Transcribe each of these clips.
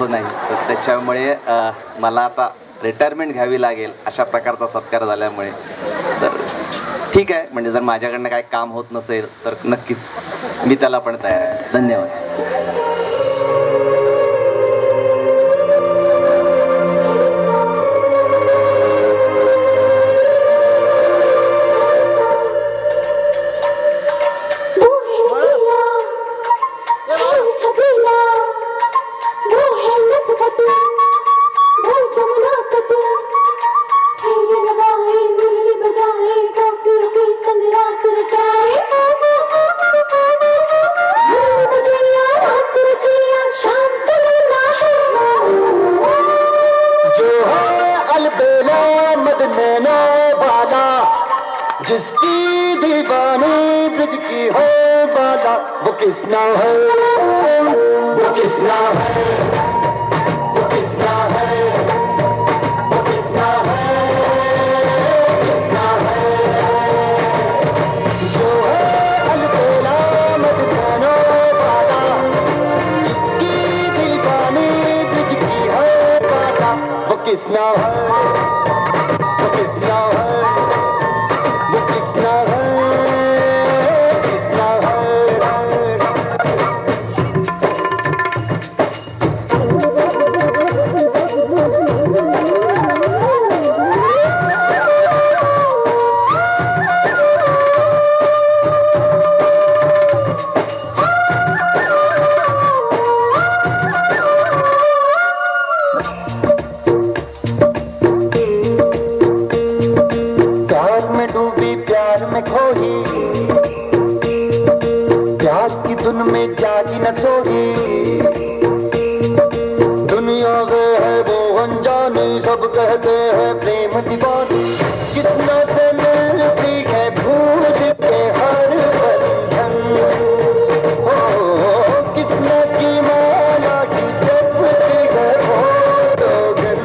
असं नाही. तर त्याच्यामुळे मला आता रिटायरमेंट घ्यावी लागेल अशा प्रकारचा सत्कार झाल्यामुळे. तर ठीक आहे, म्हणजे जर माझ्याकडनं काही काम होत नसेल तर नक्कीच मी त्याला पण तयार आहे. धन्यवाद. जिसकी दीवानी ब्रिज की हो बाला, वो किसना है, वो किसना है, वो किसना है, वो किसना है, किसना है, जो है अलबेला मदनो वाला, जिसकी दीवानी ब्रिज की हो बाला, वो किसना है, वो किसना है, में जागी न सोही, दुनिया से है वो अनजानी, सब कहते हैं प्रेम दीवानी, किसना से मिलती है भूल के हर बंधन, हो किसना की माला की जपती है वो लोगन,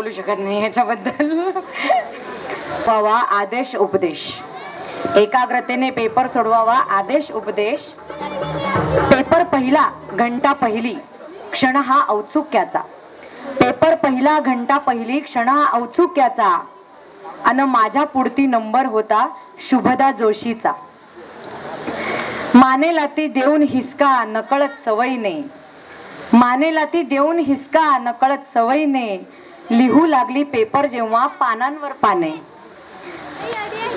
बोलू शकत नाही ह्याच्याबद्दल. व्हावा आदेश उपदेश, एकाग्रतेने पेपर सोडवावा आदेश उपदेश. पेपर पहिला घंटा पहिली, क्षण हा औत्सुक्याचा. पेपर पहिला घंटा पहिली, क्षण हा औत्सुक्याचा. अन माझ्या पुढती नंबर होता शुभदा जोशीचा. मानेला ती देऊन हिसका नकळत सवयीने, मानेला ती देऊन हिसका नकळत सवयीने. लिहू लागली पेपर जेव्हा पानांवर पाने.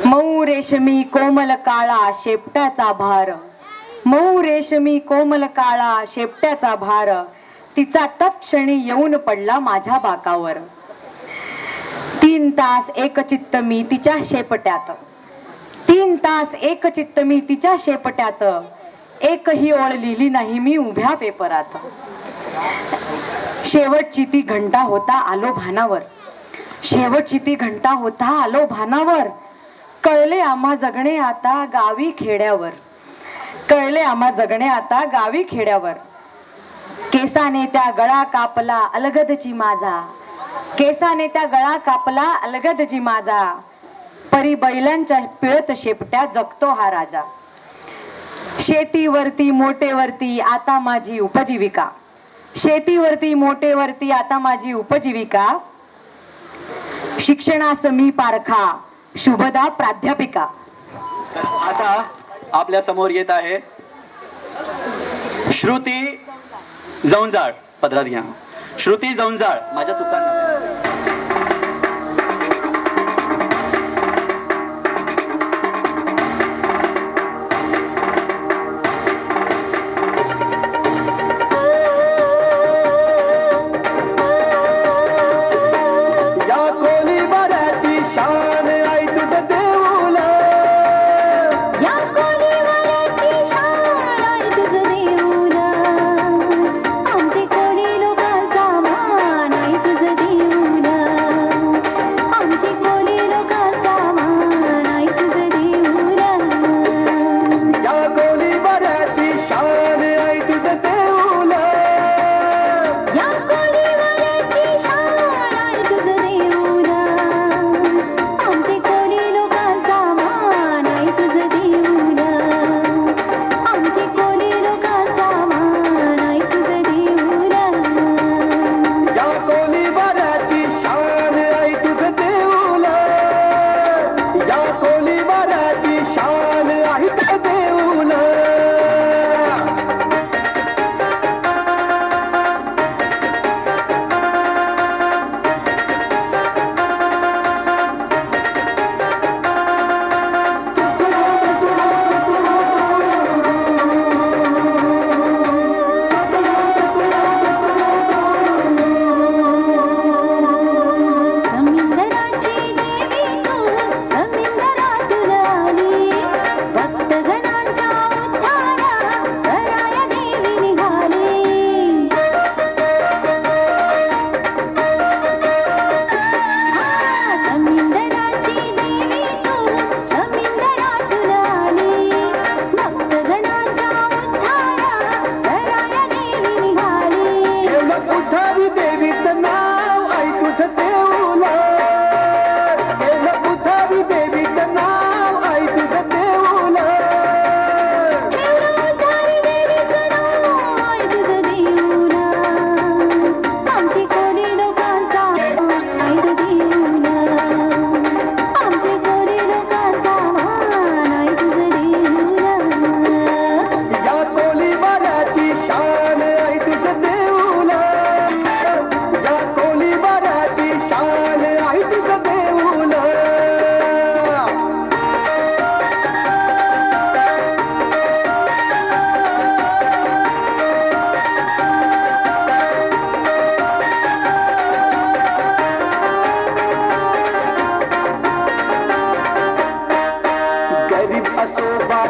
मऊ रेशमी कोमल काळा शेपट्याचा भार, मऊ रेशमी कोमल काळा शेपट्याचा भार. तिचा तत्क्षणी येऊन पडला माझ्या बाकावर. 3 तास एकचित्त मी तिच्या शेपट्यात, 3 तास एकचित्त मी तिच्या शेपट्यात. एकही ओळ लिहिली नाही मी उभ्या पेपरात. शेवटची ती घंटा होता आलो भानावर, शेवटची ती घंटा होता आलो भानावर. कळले आम्हा जगणे आता गावी खेड्यावर, कळले आम्हा जगणे आता गावी खेड्यावर. केसाने त्या गळा कापला अलगदची माझा, केसाने त्या गळा कापला अलगदची माझा. परी बैलांच्या पिळत शेपट्या जगतो हा राजा. शेतीवरती मोटेवरती आता माझी उपजीविका, शेतीवरती मोटेवरती आता माझी उपजीविका. शिक्षणास मी पारखा शुभदा प्राध्यापिका. आता आपल्या समोर येत आहे श्रुती जौंजाळ. पदरात घ्या. श्रुती जौंजाळ. माझ्या चुका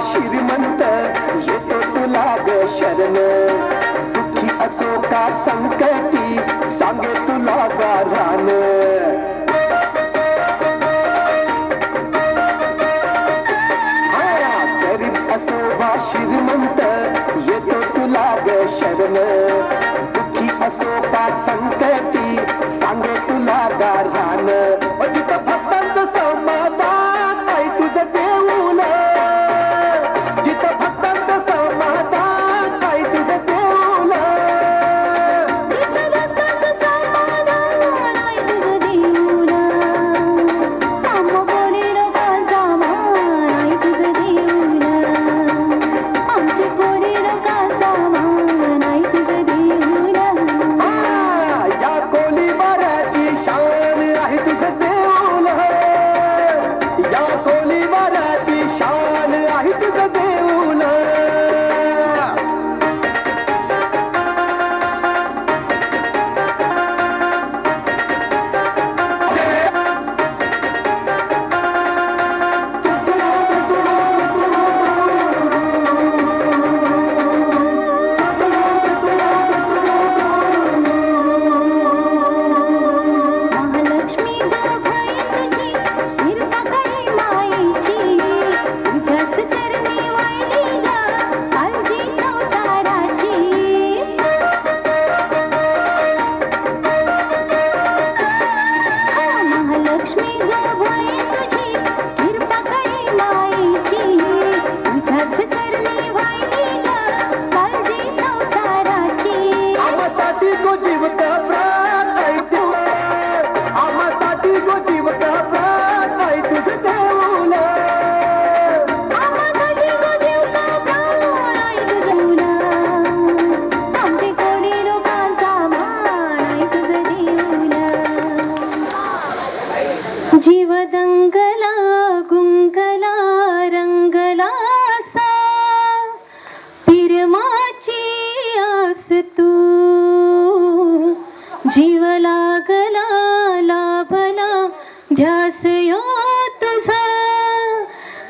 श्रीमंत येतो तुला ग शरण, दुःखी असो का संकटी सांगे तुला गारान. गरीब असो वा श्रीमंत येतो तुला ग शरण, दुःखी असो का संकटी सांगे तुला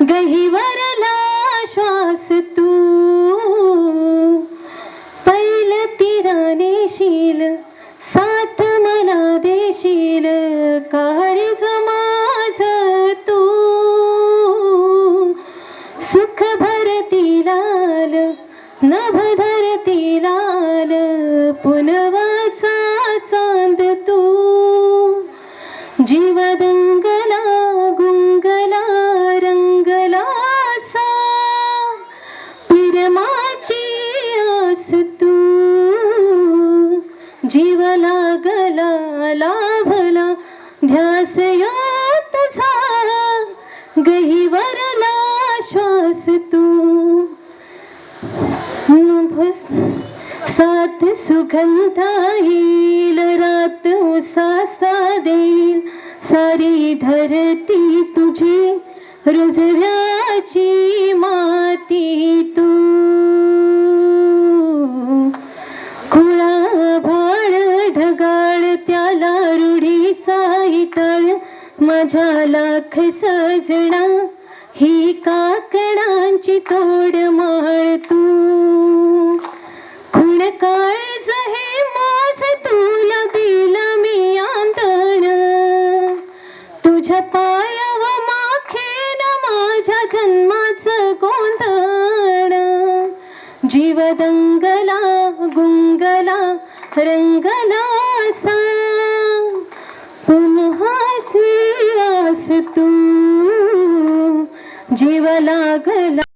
गहिवरला श्वास तू पैल तिरानेशील साथ मला देशील काळीज माझ तू सुख भरती लाल नभ धरती लाल पुनवाचा चांद तू जीव दंगला गुंगला रंगला सा पिरमाची आस तू जीव लागला लाभला ध्यास यात झाला गहिवरला श्वास तू साथ सुगंधा येईल रात उसासा देईल सारी धरती तुझी रुजव्याची माती तू खुळा भाळ ढगाळ त्याला रूढीचा इटळ माझ्या लाख सजना ही काकणांची तोड माळ तू खुण काळज हे माझ तुला दिला मी आंधण तुझ्या पायाव माखेन माझ्या जन्माचं गोंधळ जीव दंगला गुंगला रंगला सा पुन्हाची आस तू जीव लागला